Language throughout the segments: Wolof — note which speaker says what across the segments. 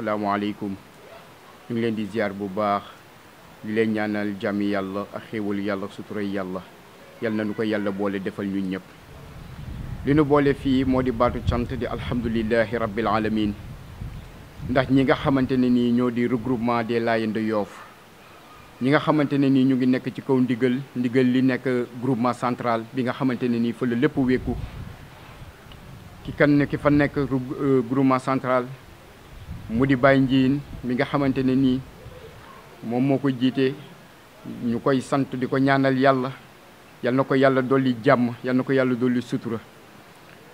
Speaker 1: asalaamaaleykum ñu ngi leen di ziar bu baax di leen ñaanal jàmmi yàlla ak xéewalu yàlla suturay yàlla yal na nu ko yàlla boole defal ñun ñëpp. li nu boole fii moo di baatu cant di alhamdulillahi rabbil alamin ndax ñi nga xamante ne nii ñoo di regroupement des Layènes de Yoff ñi nga xamante ne nii ñu ngi nekk ci kaw ndigal li nekk groupement central bi nga xamante ne nii fa la lépp wékku ki fa nekk groupement central mu di Baye Ndiine mi nga xamante ne nii moom moo ko jiite ñu koy sant di ko ñaanal yàlla yal na ko yàlla dolli jàmm yal na ko yàlla dolli sutura.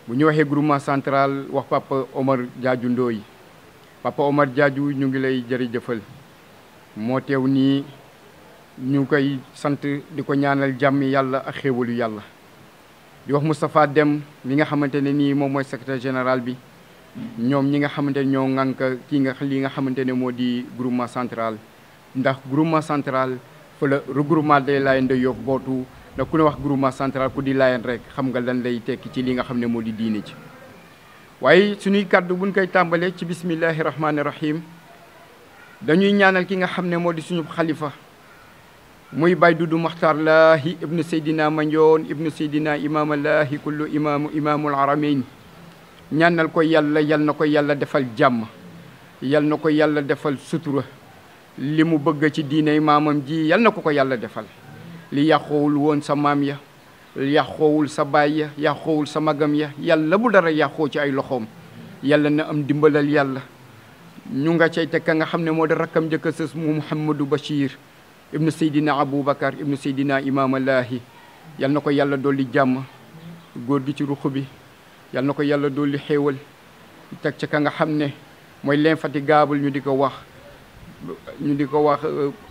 Speaker 1: bu ñu waxee groupement central wax Papa Omar Diadiou Ndoye Papa Omar Diadiou ñu ngi lay jërëjëfal moo teew nii ñu koy sant di ko ñaanal jàmm yàlla ak xéewalu yàlla. di wax Moustapha Dem mi nga xamante ne nii moom mooy secrétaire général bi ñoom ñi nga xamante ne ñoo ŋànk li nga xamante ne moo di groupement central ndax groupement central fa la regroupement des Layènes de Yoff bootu ndax ku ne wax groupement central ku di Layène rek xam nga lan lay tekki ci li nga xam ne moo di diine ci. waaye suñuy kàddu buñ koy tàmbalee ci bismillahi rahmaani rahim dañuy ñaanal ki nga xam ne moo di suñu xalifa muy Baye Doudou Makhtar Lahi ibnu Seydina Mandione ibnu Seydina Imam Lahi kullu imamul aramayn ñaanal ko yàlla yal na ko yàlla defal jàmm yal na ko yàlla defal sutura li mu bëgg ci diine maamam ji yal na ko yàlla defal li yàqoowul woon sa maam ya yàqoowul sa baay ya yàqoowul sa magam ya yàlla bu dara yàqoo ci ay loxoom yàlla na am dimbalal yàlla ñu nga cay teg ka nga xam ne moo di rakkam njëkk a sës mu Mouhamadou Bachir ibnu Seydina Aboubacar ibnu Seydina Imamalahi yal na ko yàlla dolli jàmm góor gi ci ruq bi yal na ko yàlla dolli xéewal teg ca ka nga xam ne mooy l'infatigable ñu di ko wax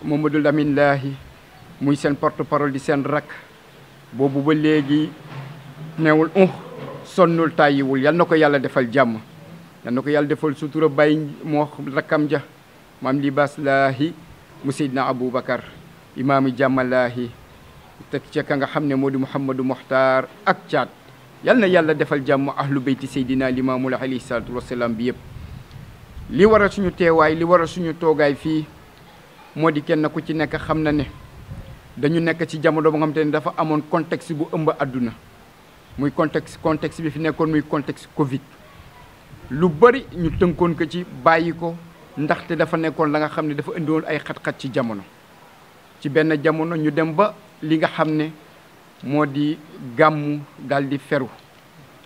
Speaker 1: Mamadou Lamine Lahi muy seen porte parole di seen rakk boobu ba léegi neewul sonnul tàyyiwul yal na ko yàlla defal jàmm yal na ko yàlla defal sutura bàyyi moo rakkam ja maam Libaas Lahi mu Seydina Aboubacar imaami jàmmalaahi teg ca ka nga xam ne moo di Mouhamadou Mokhtar ak caat yal na yàlla defal jàmm ahlu beyti Seydina Limaamul alayhi salaatu wasalaam bi yëpp. li waral suñu teewaay li waral suñu toogaay fii moo di kenn ku ci nekk xam na ne dañu nekk ci jamono ba nga xamante ne dafa amoon contexte bu ëmb àdduna muy contexte bi fi nekkoon muy contexte Covid lu bëri ñu tënkoon ko ci bàyyi ko ndaxte dafa nekkoon la nga xam ne dafa indiwoon ay xat-xat ci jamono ci benn jamono ñu dem ba li nga xam ne moo di gàmmu daal di feru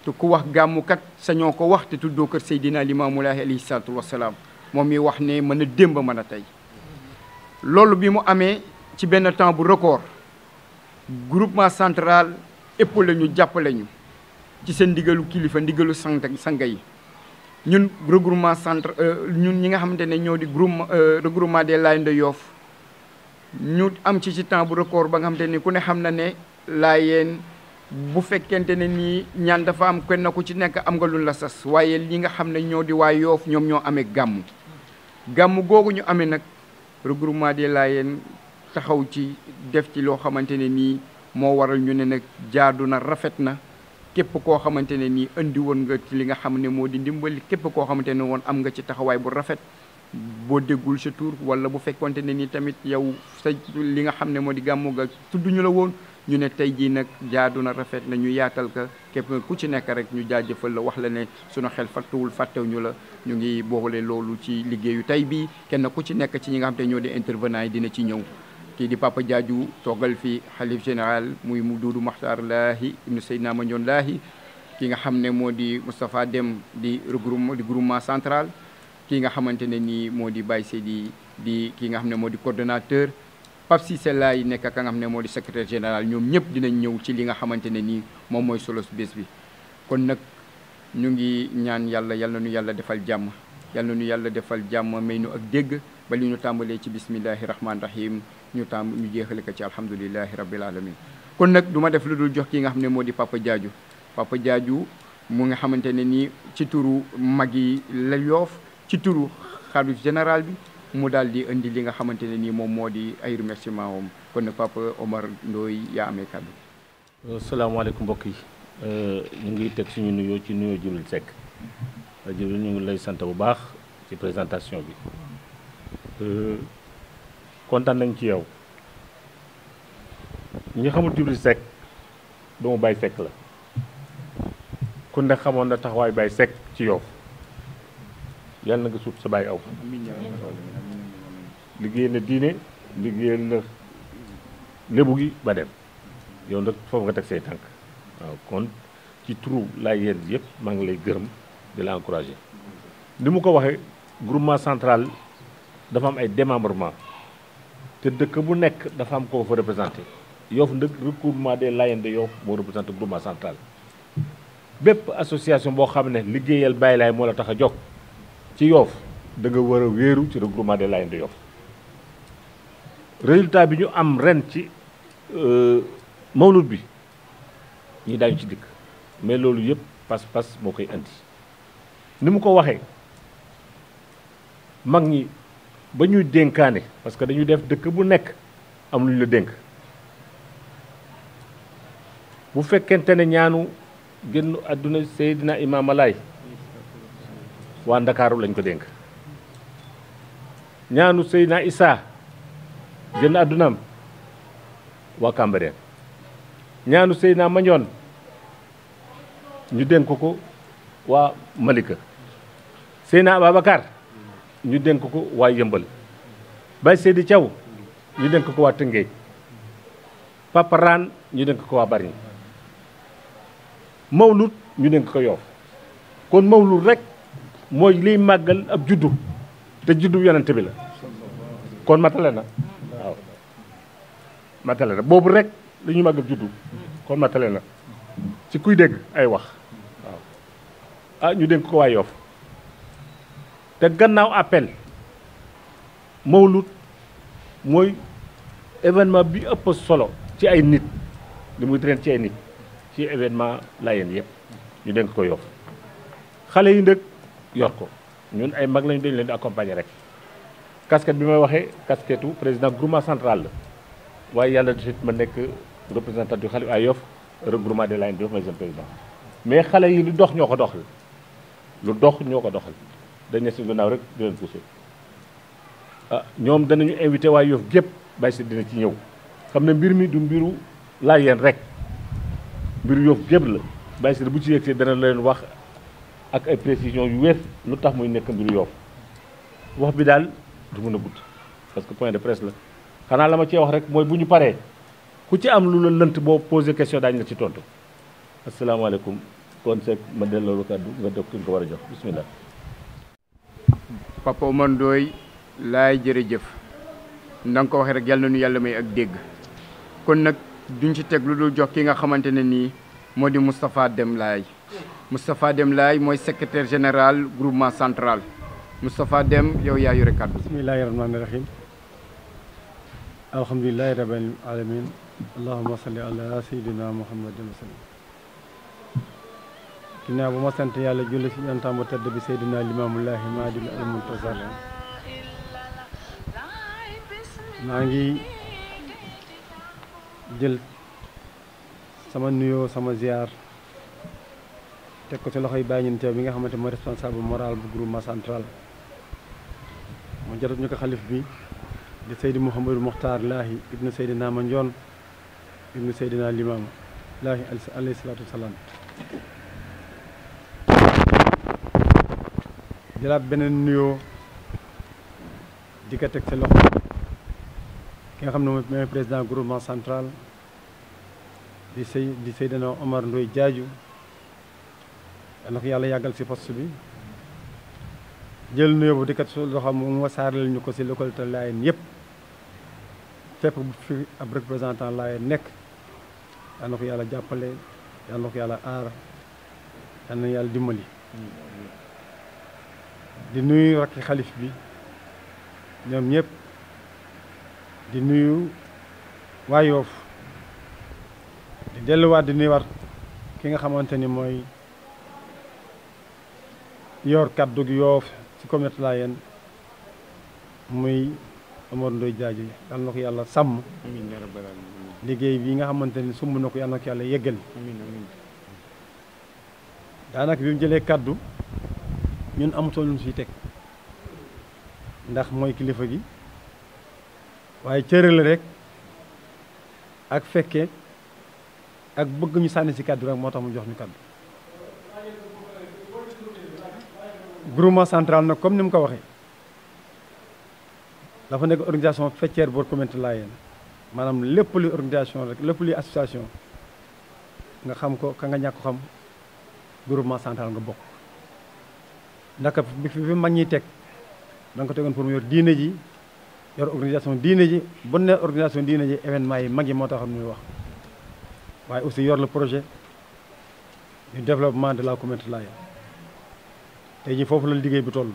Speaker 1: te ku wax gàmmukat sañoo ko wax te tuddoo kër Seydina Limaamulaahi alayhi salaatu wasalaam moom mi wax ne mën a démb mën a tey loolu bi mu amee ci benn temps bu record groupement central épaulé ñu jàppale ñu ci seen ndigalu kilifa ndigalu sanga yi ñun regroupement ñun ñi nga xamante ne ñoo di regroupement des Layènes de Yoff ñu am ci temps bu record ba nga xamante ni ku ne xam na ne Layène bu fekkente ne nii ñaan dafa am kenn ku ci nekk am nga lu la sas waaye li nga xam ne ñoo di waa Yoff ñoom ñoo amee gàmmu googu ñu amee nag regroupement des Layènes taxaw ci def ci loo xamante ne nii moo waral ñu ne nag jaadu na rafet na képp koo xamante ne nii indi woon nga ci li nga xam ne moo di ndimbali képp koo xamante ne woon am nga ci taxawaay bu rafet boo déggul sa tur wala bu fekkonte ne nii tamit yow sa li nga xam ne moo di gàmmu ga tudd ñu la woon ñu ne tey jii nag jaadu na rafet na ñu yaatal ka képp ku ci nekk rek ñu jaajëfal la wax la ne sunu xel fàttewu ñu la ñu ngi boole loolu ci liggéeyu tey bii kenn ku ci nekk ci ñi nga xam te ñoo di intervenant yi dina ci ñëw kii di Papa Diadiou toogal fi xalif général muy mu Doudou Makhtar Lahi ibnu Seydina Mandione Lahi ki nga xam ne moo di Moustapha Dem di groupement central ki nga xamante ne nii moo di Baye Seydi di ki nga xam ne moo di coordonnateur Pape Cissé Laye nekk ka nga xam ne moo di secrétaire général ñoom ñëpp dinañ ñëw ci li nga xamante ne nii moom mooy solos bés bi kon nag ñu ngi ñaan yàlla yal na nu yàlla defal jàmm yal na nu yàlla defal jàmm may nu ak dégg ba li ñu tàmbalee ci bismillahi rahmaani rahim ñu jeexale ko ci alhamdulilahi rabbil alamin kon nag du ma def lu dul jox ki nga xam ne moo di Papa Diadiou mu nga xamante ne nii ci turu mag yi la Yoff ci turu xalif général bi mu daal di indi li nga xamante ne nii moom moo di ay remerciement moom kon nag Papa Omar Ndoye yaa amee kàddu.
Speaker 2: salaamaaleykum mbokk yi ñu ngi teg suñu nuyoo ci nuyoo Jibril Seck Jibril ñu ngi lay sant bu baax ci présentation bi kontaan nañ ci yow ñi xamul Djibril Seck doomu Baye Seck la ku ne xamoon na taxawaay Baye Seck ci yow yàlla na nga suut sa baay aw liggéey na diine liggéeyal na lébu gi ba dem yow nag foofu nga teg say tànk waaw kon ci turu laay yéen yëpp maa ngi lay gërëm di la encouragé ni mu ko waxee groupement central dafa am ay démembrement te dëkk bu nekk dafa am koo fa représenté Yoff nag regroupement des Layènes de Yoff moo représenté groupement central bépp association boo xam ne liggéeyal Baye Laye moo la tax a jóg ci Yoff da nga war a wéeru ci regroupement des Layènes de Yoff résultat bi ñu am ren ci mawlud bi ñi daañu ci dikk mais loolu yëpp pas-pas moo koy andi ni mu ko waxee mag ñi ba ñuy dénkaane parce que dañuy def dëkk bu nekk am lu ñu la dénk bu fekkente ne ñaanu génn àdduna Seydina Imaam Laay waa Ndakaaru lañ ko dénk ñaanu Seydina Issa génn àddunaam waa Cambérène ñaanu Seydina Mandione ñu dénk ko waa Malika Seydina Ababacar ñu dénk ko waa Yëmbal Baye Seydi Thiaw ñu dénk ko waa Tëngéej Papa Raan ñu dénk ko waa Bargny mawlud ñu dénk ko Yoff kon mawlud rek mooy liy màggal ab juddu te juddu yonent bi la kon matale na waaw matale na boobu rek li ñuy màggal juddu kon matale na ci kuy dégg ay wax waaw ah ñu dénk ko waa Yoff te gannaaw appel mawlud mooy événement bi ëpp solo ci ay nit li muy train ci ay nit ci événement Layène yëpp ñu dénk ko Yoff xale yi ndëg yor ko ñun ay mag lañu dañu leen di accompagner rek casquette bi may waxee casquette u président groupement central la waaye yàlla de suite ma nekk représentant du xalif ay Yoff regroupement des Layènes de Yoff may seen président mais xale yi lu dox ñoo ko doxal lu dox ñoo ko doxal dañ ne si gannaaw rek di leen poussé ah ñoom danañu invité waa Yoff gépp bàyyi si dina ci ñëw xam ne mbir mi du mbiru Layène rek mbiru Yoff gépp la bàyyi si bu ci yegg see dana leen wax ak ay précision yu wér lu tax muy nekk mbiru Yoff wax bi daal du mën a gudd parce que point de presse la xanaa la ma cee wax rek mooy bu ñu paree ku ci am lu la lënt boo posé question daañu la ci tontu asalaamaaleykum kon Seck ma delloo la kàddu nga dog ki nga ko war a jox bismillah.
Speaker 1: Papa Omar Ndoye laay jërëjëf na nga ko waxee rek yàlla na nu yàlla may ak dégg kon nag duñ ci teg lu dul jox ki nga xamante ne nii moo di Moustapha Deme Laye Moustapha Deme Laye mooy secrétaire général groupement central Moustapha Deme yow yaa yore kàddu.
Speaker 3: bismillahi rahmaani rahim alhamdulilahi rabbil alamin allahumma salli ala sayyidina muhammadin wa sallam ginnaaw bu ma sant yàlla julli si ñantaam bu tedd bi Seydina Limaamullahi Maadil al Muntazar maa ngi jël sama nuyoo sama ziar teg ko ci loxoy Baye Ñin Teew bi nga xamante mooy responsable moral bu groupement central mu jotut ñu ko xalif bi di Seydi Mouhamadou Mokhtar Lahi ibnu Seydina Mandione ibnu Seydina Limaamu Lahi alayhi salaatu wasalaam jëlaat beneen nuyoo di ko teg sa loxo ki nga xam ne mooy président groupement central di Seydina Omar Ndoye Diadiou yal na ko yàlla yàggal si poste bi jël nuyoo bu di ko su loxo mu wasaareel ñu ko si localité Layène yëpp fépp bu fi ab représentant Layène nekk yal na ko yàlla jàppale yal na ko yàlla aar yal na yàlla dimbali di nuyu rakki xalif bi ñoom ñëpp di nuyu waa Yoff di delluwaat di nuyuwaat ki nga xamante ni mooy yor kaddu gi Yoff ci communauté Layène muy Omar Ndoye Diadiou yal na ko yàlla sàmm liggéey bi nga xamante ni sumb na ko yal na ko yàlla yeggal daanaka bi mu jëlee kaddu ñun amutoon lu ñu fiy teg ndax mooy kilifa gi waaye cërale rek ak fekke ak bëgg ñu sànni si kàddu rek moo tax mu jox ñu kàddu. groupement central nag comme ni mu ko waxee dafa nekk organisation faîtière boo communauté Layène maanaam lépp luy organisation rek lépp luy association nga xam ko ka nga ñàkk ko xam groupement central nga bokk. ndaka bi fi mag ñiy teg da nga ko tegoon pour mu yor diine ji yor organisation diine ji bu ne organisation diine ji événement yi mag yi moo taxoon muy wax waaye aussi yor le projet du développement de la communauté Layène tey jii foofu la liggéey bi toll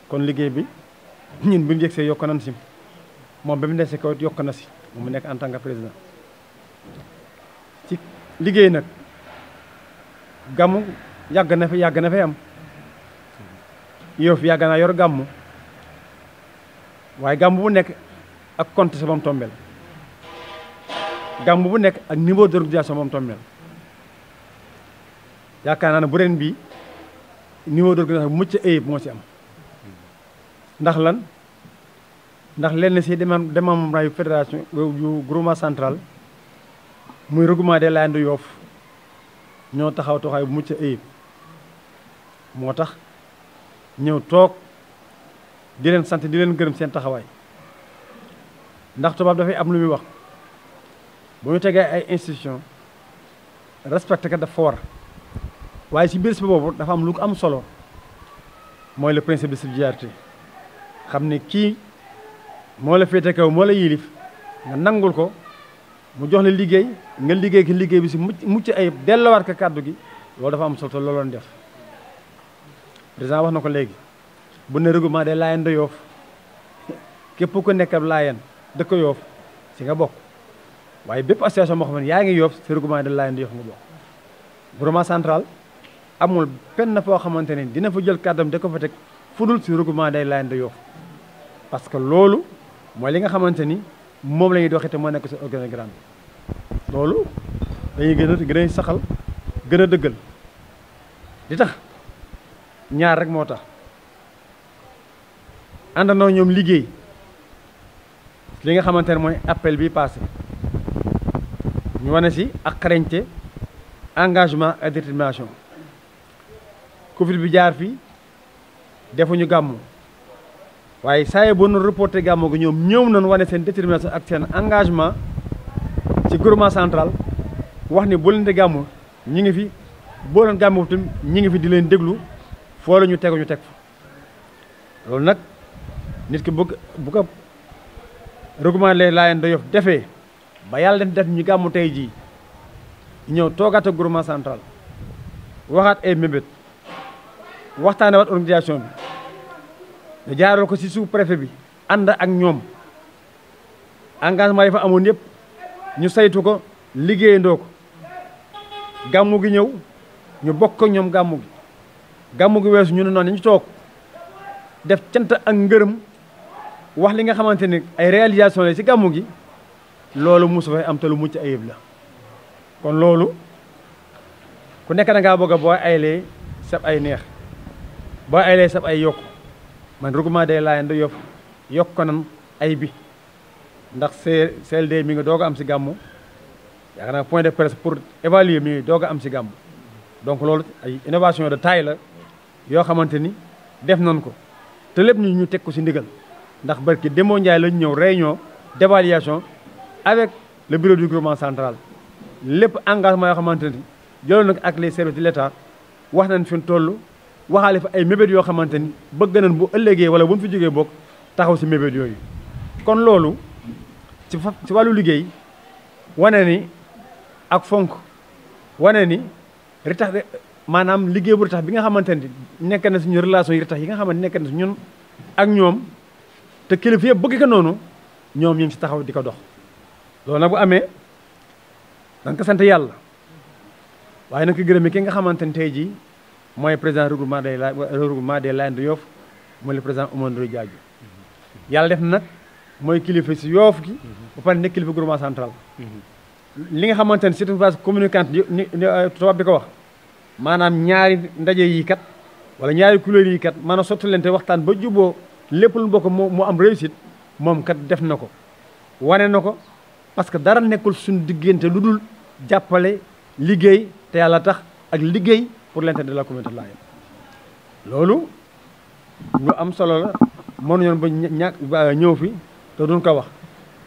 Speaker 3: kon liggéey bi ñun bi ñu yegsee yokk nañ si moom ba mu nekk si kaw yokk na si moom mu nekk en tant que président ci liggéey nag gàmmu yàgg na fi am Yoff yàgg naa yor gàmmu waaye gàmmu bu nekk ak compte sa moom tombel gàmmu bu nekk ak niveau d'organisation moom tombel yaakaar naa ne bu ren bii niveau d'organisation bu mucc ayib moo ci am ndax lan ndax lenn si démembrement yu fédération yu groupement central muy regroupement des Layènes de Yoff ñoo taxaw taxawaay bu mucc ayib moo tax ñëw toog di leen sant di leen gërëm seen taxawaay ndax tubaab dafay am lu muy wax bu ñu tegee ay institution respecté ka dafa war waaye ci biir si boobu dafa am lu ko am solo mooy le principe de subsidiarité xam ne kii moo la féete kaw moo la yilif nga nangul ko mu jox la liggéey nga liggéey ki liggéey bi si mucc ay delluwaat ka kàddu gi loolu dafa am solo te looloon def président wax na ko léegi bu ne regroupement des Layènes de Yoff képp ku nekk ab Layène dëkk Yoff si nga bokk waaye bépp association moo xam ne yaa ngi Yoff si regroupement des Layènes de Yoff nga bokk. groupement central amul penn foo xamante ne dina fa jël kàddam da ko fa teg fudul si regroupement des Layènes de Yoff parce que loolu mooy li nga xamante ni moom la ñuy doxee te moo nekk si organigramme bi loolu dañuy gën a saxal gën a dëggal di tax ñaar rek moo tax àndandoo ñoom liggéey li nga xamante ne mooy appel bi passé ñu wane si ak xarañte engagement ak détermination Covid bi jaar fi defuñu gàmmu waaye saa yi boo nu reporté gàmmu gi ñoom ñëw nañu wane seen détermination ak seen engagement ci groupement central wax ni bu leen di gàmmu ñi ngi fi boo leen gàmmu tam ñi ngi fi di leen déglu foo la ñu tegu ñu teg fa loolu nag nit ki bu ko regroupement les Layènes de Yoff defee ba yàlla def ñu gàmmu tey jii ñëw toogaat ak groupement central waxaat ay mébét waxtaane waat organisation bi da jaaroo ko ci sous préfet bi ànd ak ñoom engagement yi fa amoon yëpp ñu saytu ko liggéeyandoo ko gàmmu gi ñëw ñu bokk ak ñoom gàmmu gi weesu ñu ne noonu ñu toog def cant ak ngërëm wax li nga xamante ni ay réalisation la ci gàmmu gi loolu mosu fay am te lu mucc ayib la kon loolu ku nekk da ngaa bëgg a boo aylee sab ay neex boo aylee sab ay yokku man regroupement des Layènes de Yoff yokk ko nan ay bi ndax CLD mi ngi doog a am si gàmmu yaakaar naa point de presse pour évaluer mi ngi doog a am si gàmmu donc loolu ay innovation de taille la yoo xamante ni def nañ ko te lépp ñu teg ko si ndigal ndax barki Demba Ndiaye lañ ñëw réunion d'évaluation avec le bureau du groupement central lépp engagement yoo xamante ni jëloon nag ak les services de l'État wax nañ fi toll waxaale fa ay mébét yoo xamante ni bëgg nañ bu ëllëgee wala bu mu fi jógee bokk taxaw si mébét yooyu. kon loolu ci wàllu liggéey wane ni ak fonk wane ni ritax maanaam liggéey bu ritax bi nga xamante ni nekk na suñu relation yi ritax yi nga xamante nekk na si ñun ak ñoom te kilifa yëpp bëgg ko noonu ñoom ñu ngi si taxaw di ko dox. loolu nag bu amee dañ ko sant yàlla waaye nag ko gërëmee ki nga xamante ni tey jii mooy président regroupement des Layènes de Yoff mooy le président Omar Ndoye Diadio yàlla def na nag mooy kilifa si Yoff gi ba pare nekk kilifa groupement central li nga xamante ni c'est une phase communicante ni tubaab bi ko wax maanaam ñaari ndaje yi kat wala ñaari couleur yi kat mën a sottalante waxtaan ba juboo lépp lu bokk mu am réussite moom kat def na ko wane na ko parce que dara nekkul suñu diggante lu dul jàppale liggéey te yàlla tax ak liggéey pour l'intérêt de la communauté layène loolu lu am solo la mënuñoon ba ñëw fi te duñ ko wax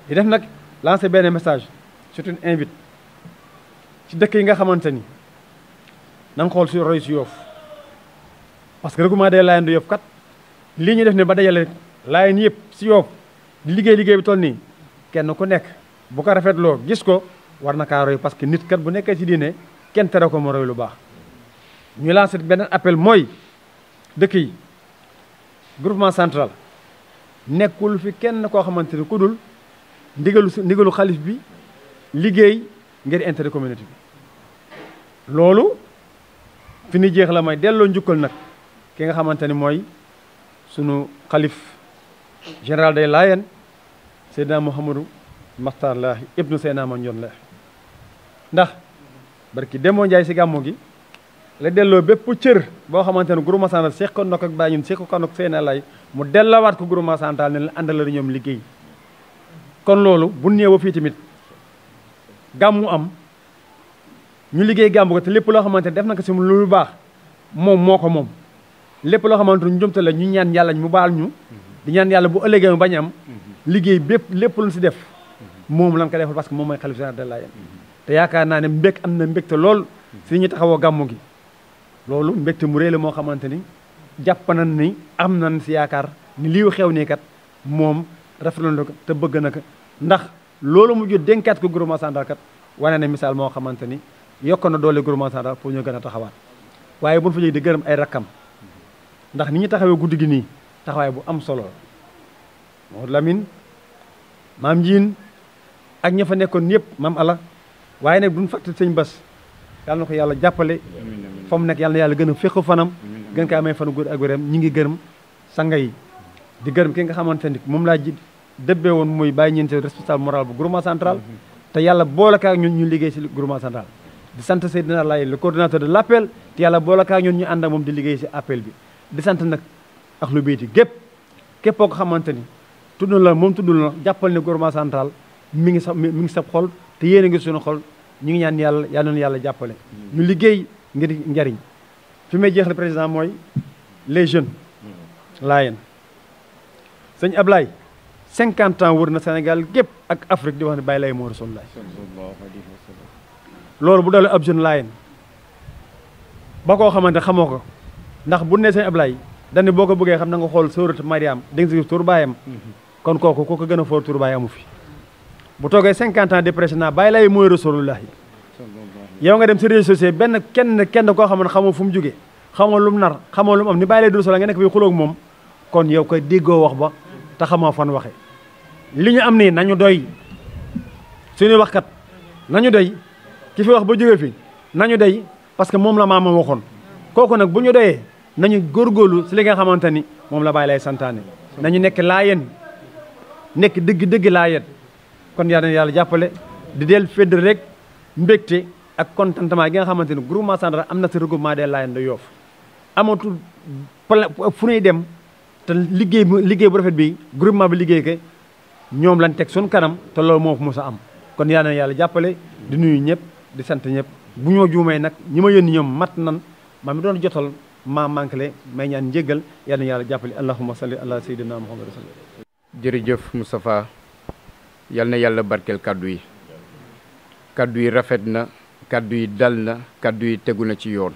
Speaker 3: di def nag lancer benn message c'est une invite ci dëkk yi nga xamante ni na nga xool si roy si Yoff parce que regroupement des Layènes de Yoff kat lii ñu def ne ba dajale Layène yëpp si Yoff di liggéey bi toll nii kenn ku nekk bu ko rafetloo gis ko war na kaa roy parce que nit kat bu nekkee ci diine kenn tere ko mu roy lu baax ñu lancé beneen appel mooy dëkk yi groupement central nekkul fi kenn koo xamante ni ku dul ndigalu xalif bi liggéey ngir intérêt communauté bi loolu fi ni jeex la may delloo njukkal nag ki nga xamante ni mooy sunu xalif général des Layènes Seydina Mouhamadou Makhtar Lahi ibnu Seydina Mandione Lahi ndax barki demoo Njaay si gàmmu gi la delloo bépp cër boo xamante ne groupement central seqoon na ko ak Baye ñun seqoon na ko Seydina Lahi mu delloowaat ko groupement central ne la àndal ñoom liggéey kon loolu bu ñëwee fii tamit gàmmu am ñu liggéey gàmmu ko te lépp loo xamante ne def na ko si lu baax moom moo ko moom lépp loo xamante ne ñu jëmte la ñu ñaan yàlla mu baal ñu di ñaan yàlla bu ëllëgee mu bañ am liggéey lépp lu si def moom la nga ko defal parce que moom mooy xalif général des Layènes te yaakaar naa ne am na mbégte lool si ñu taxawoo gàmmu gi loolu mbégte mu réy la moo xamante ni jàpp nañ ni am nañ si yaakaar ni lii xew nii kat moom rafetlu na ko te bëgg na ko ndax loolu mu jot dénkaat ko groupement central kat wane na misaal moo xamante ni yokk na doole groupement central pour ñu gën a taxawaat waaye bu ñu fa jógee di gërëm ay rakkam ndax ni ñu taxawee guddi gi nii taxawaay bu am solo moo Lamine maam Njiin ak ña fa nekkoon yëpp maam ala waaye nag duñ fàtte sëñ Bas yàlla na ko yàlla jàppale fa mu nekk yàlla na yàlla gën a fekk fanam gën kaa may fanu góor ak wéram ñi ngi gërëm sanga yi di gërëm ki nga xamante ni moom laa ji dëbbee woon muy bàyyi ñeente responsable moral bu groupement central te yàlla boole kaa ñun ñu liggéey si groupement central di sant Seydina Laye le coordinateur de l' appel te yàlla boole kaa ñun ñu ànd ak moom di liggéey si appel bi di sant nag ak lu béyti képp koo ko xamante ni tudd la moom tuddul la jàppal ne groupement central mi ngi sab xol te yéen a ngi suñu xol ñu ngi ñaan yàlla yal na yàlla jàppale ñu liggéey ngir njariñ fi may jeexal président mooy les jeunes Layène sëñ Ablaye 50 ans wër na Sénégal gépp ak Afrique di wax ne Baye Laye moo Rasulullah loolu bu dalee ab jeune Layène ba koo xamante xamoo ko ndax bu ne sëñ Ablaye dañ ne boo ko bëggee xam na nga xool sóoratu Mariam dégg nga si tur baayam kon kooku ku ko gën a foor tur baay amu fi bu toogee 50 ans dépression naa Baye Laye mooy Rasulullah yow nga dem si réseaux sociaux benn kenn koo xam ne xamoo fu mu jógee xamoo lu mu nar xamoo lu mu am ni Baye Laye du Rasulullah nga nekk fi xulóog moom kon yow koy déggoo wax ba te xamoo fan waxe li ñu am nii nañu doy suñuy waxkat nañu doy ki fi wax ba jógee fi nañu doy parce que moom la maama waxoon kooku nag bu ñu doyee nañu góorgóorlu si li nga xamante ni moom la Baye Laye santaane nañu nekk Layène nekk dëgg Layène kon yal na yàlla jàppale di del fedd rek mbégte ak contentement gi nga xamante ni groupement central am na si regroupement des Layènes de Yoff amatul fu ñuy dem te liggéey bu rafet bi groupement bi liggéey ke ñoom lañ teg suñu kanam te loolu moo fa mos a am kon yal na yàlla jàppale di nuyu ñëpp di sant ñëpp bu ñoo juumee nag ñi ma yónni ñoom mat nan maa mi doon jotal maa manqué may ñaan njéggal yal na yàlla jàppale allahumma salli ala sayyidina muhammad rasul
Speaker 1: jërëjëf Moustapha yal na yàlla barkeel kàddu yi rafet na kàddu yi dal na kàddu yi tegu na ci yoon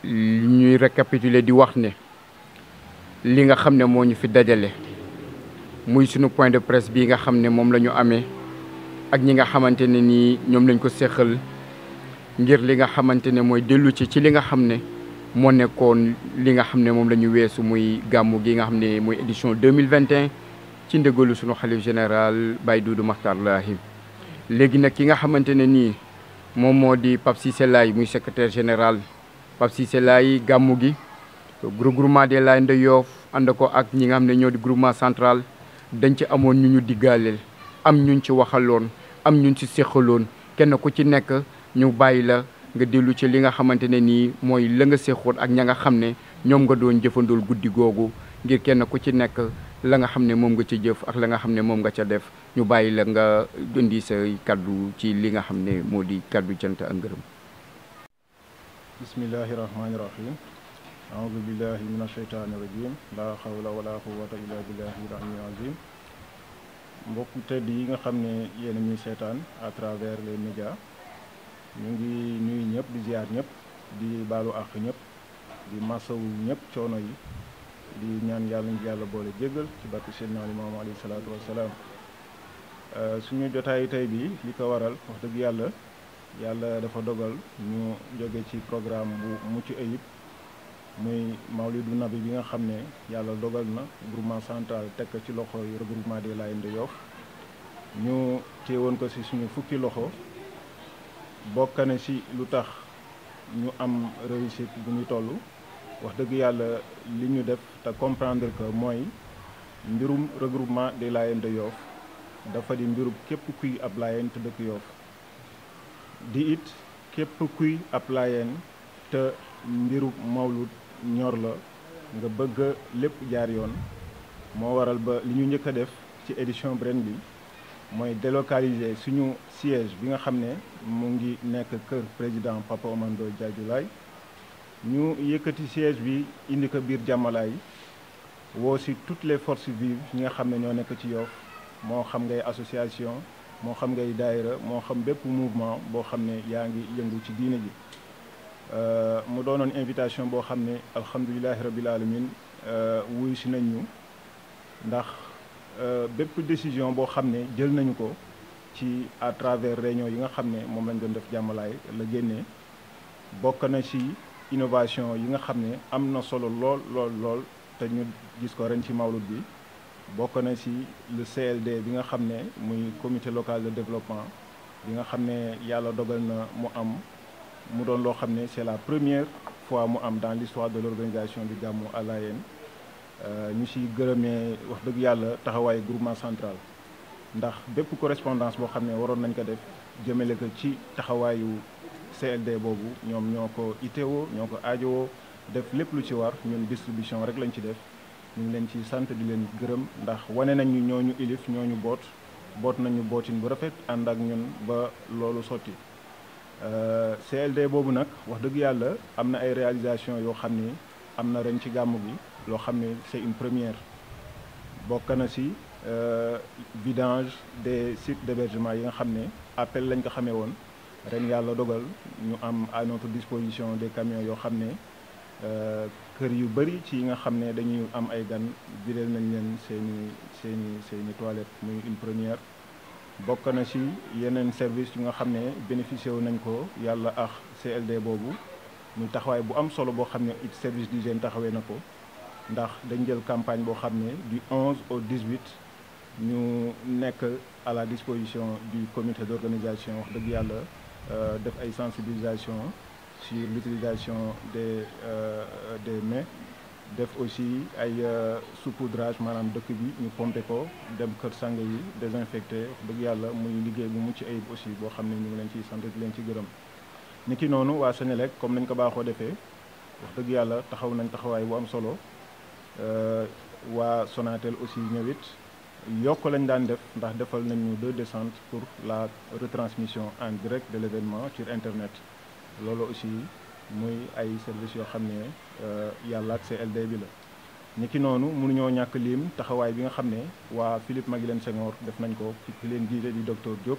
Speaker 1: ñuy récapituler di wax ne li nga xam ne moo ñu fi dajale muy sunu point de presse bii nga xam ne moom la ñu amee ak ñi nga xamante ne nii ñoom lañ ko séqal ngir li nga xamante ne mooy dellu ci li nga xam ne moo nekkoon li nga xam ne moom la ñu weesu muy gàmmu gi nga xam ne mooy édition 2021 ci ndégalu sunu xalif général Baye Doudou Makhtar Lahi léegi nag ki nga xamante ne nii moom moo di Pape Cissé Laye muy secrétaire général Pape Cissé Laye gàmmu gi groupement des Layènes de Yoff ànd ko ak ñi nga xam ne ñoo di groupement central dañ ci amoon ñu ñu diggaaleel am ñun ci waxaloon am ñun ci séqaloon kenn ku ci nekk ñu bàyyi la nga dellu ci li nga xamante ne nii mooy la nga seexoon ak ña nga xam ne ñoom nga doon jëfandool guddi googu ngir kenn ku ci nekk la nga xam ne moom nga ca jëf ak la nga xam ne moom nga ca def ñu bàyyi la nga indi sa kaddu ci li nga xam ne moo di kaddu cant ak ngërëm.
Speaker 4: bismillahi rahmaani rahim. aoudu billahi min asheytaani rajim. laa xawla wala quwwata illa billahi al-aliyyil azim. mbokku tedd yi nga xam ne yéen a ñuy seetaan à travers les médias ñu ngi nuyu ñëpp di ziar ñëpp di baalu àq ñëpp di masawu ñëpp coono yi di ñaan yàlla ñu yàlla boole jéggal ci barke Seydina Limaamu alayhi salaatu wassalaam. suñu jotaayu tey bi li ko waral wax dëgg yàlla dafa dogal ñu jóge ci programme bu mucc ayib muy Mawlidu Nabi bi nga xam ne yàlla dogal na groupement central teg ko ci loxo yi regroupement des Layènes de Yoff ñu téewoon ko ci suñu fukki loxo bokk na ci lu tax ñu am réussite bu ñu toll wax dëgg yàlla li ñu def te comprendre que mooy mbirum regroupement des Layènes de Yoff dafa di mbirum képp kuy ab Layène te dëkk Yoff di it képp kuy ab Layène te mbirum mawlud ñor la nga bëgg lépp jaar yoon moo waral ba li ñu njëkk a def ci édition ren bi mooy délocaliser suñu siège bi nga xam ne mu ngi nekk kër président Papa Omar Ndoye Diadio Laye ñu yëkkati siège bi indi ko biir Jàmmalaay woo si toutes les forces vives ñi nga xam ne ñoo nekk ci Yoff moo xam ngay association moo xam ngay daayira moo xam bépp mouvement boo xam ne yaa ngi yëngu ci diine ji mu doonoon invitation boo xam ne alhamdulilahi rabbil alamin wuyu si nañ ñu ndax bépp décision boo xam ne jël nañu ko ci à travers réunion yi nga xam ne moom lañ doon def Jàmmalaay la génnee bokk na ci innovation yi nga xam ne am na solo lool te ñu gis ko ren ci mawlud bi bokk na ci le CLD bi nga xam ne muy comité local de développement bi nga xam ne yàlla dogal na mu doon loo xam ne c'est la première fois mu am dans l'histoire de l'organisation du Gamou à Layène ñu ci gërëmee wax dëgg yàlla taxawaayu groupement central ndax bépp correspondance boo xam ne waroon nañ ko def jëmale ko ci taxawaayu CLD boobu ñoom ñoo ko itteewoo ñoo ko aajowoo def lépp lu ci war ñun distribution rek lañ ci def ñu ngi leen ci sant di leen gërëm ndax wane nañ ñu ñooñu ilif ñooñu boot nañu bootin bu rafet ànd ak ñun ba loolu sotti CLD boobu nag wax dëgg yàlla am na ay réalisation yoo xam ni am na ren ci gàmmu gi loo xam ne c'est une première bokk na ci vidange des sites d'hébergement yi nga xam ne appel lañ ko xamee woon ren yàlla dogal ñu am à notre disposition des camions yoo xam ne kër yu bëri ci yi nga xam ne dañuy am ay gan bideel nañ leen seeni toilette muy une première bokk na ci yeneen service yu nga xam ne bénéficié wu nañ ko yàlla ak CLD boobu muy taxawaay bu am solo boo xam ne it service d'hygiène taxawee na ko ndax dañ jël campagne boo xam ne du 11 au 18 ñu nekk à la disposition du comité d'organisation wax dëgg yàlla def ay sensibilisation sur l'utilisation des mains def aussi ay saupoudrage maanaam dëkk bi ñu pompé ko dem kër sang yi désinfecté wax dëgg yàlla muy liggéey bu mucc ayib aussi boo xam ne ñu ngi leen ciy sant di leen ci gërëm niki noonu waa Senelec comme nañ ko baaxoo defee wax dëgg yàlla taxaw nañ taxawaay bu am solo waa Sonatel aussi ñëwit yokk lañ daan def ndax defal nañu 2 descentes pour la retransmission en direct de l'événement sur internet loolu aussi muy ay services yoo xam ne yàlla ak CLD bi la niki noonu mënuñoo ñàkk lim taxawaay bi nga xam ne waa Philippe Maguilène Senghor def nañ ko ci leen jiite di docteur Diop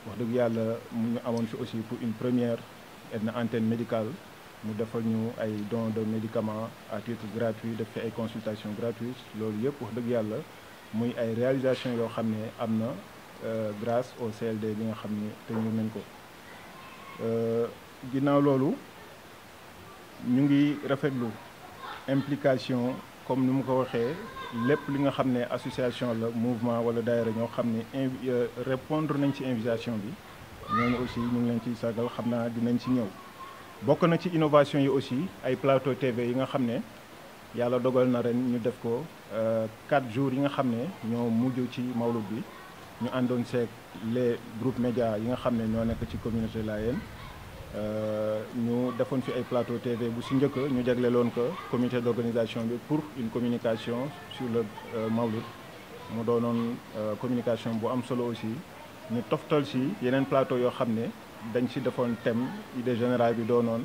Speaker 4: wax dëgg yàlla mu ñu amoon fi aussi pour une première une antenne médicale mu defal ñu ay dons de médicaments à titre gratuit def fi ay consultations gratuites loolu yëpp wax dëgg yàlla muy ay réalisations yoo xam ne am na grâce au CLD bi nga xam ne tenir nañ ko ginnaaw loolu ñu ngi rafetlu implication comme ni mu ko waxee lépp li nga xam ne association la mouvement wala daayira ñoo xam ne répondre nañ ci invitation bi ñooñu aussi ñu ngi leen ciy sagal xam naa dinañ ci ñëw bokk na ci innovation yi aussi ay plateau TV yi nga xam ne yàlla dogal na ren ñu def ko 4 jours yi nga xam ne ñoo mujj ci mawlud bi ñu àndoon seeg les groupes médias yi nga xam ne ñoo nekk ci communauté Layène ñu defoon fi ay plateau TV bu si njëkk ñu jagleeloon ko comité d'organisation bi pour une communication sur le Mawlud mu doonoon communication bu am solo aussi ñu toftal si yeneen plateau yoo xam ne dañ si defoon thème idée générale bi doonoon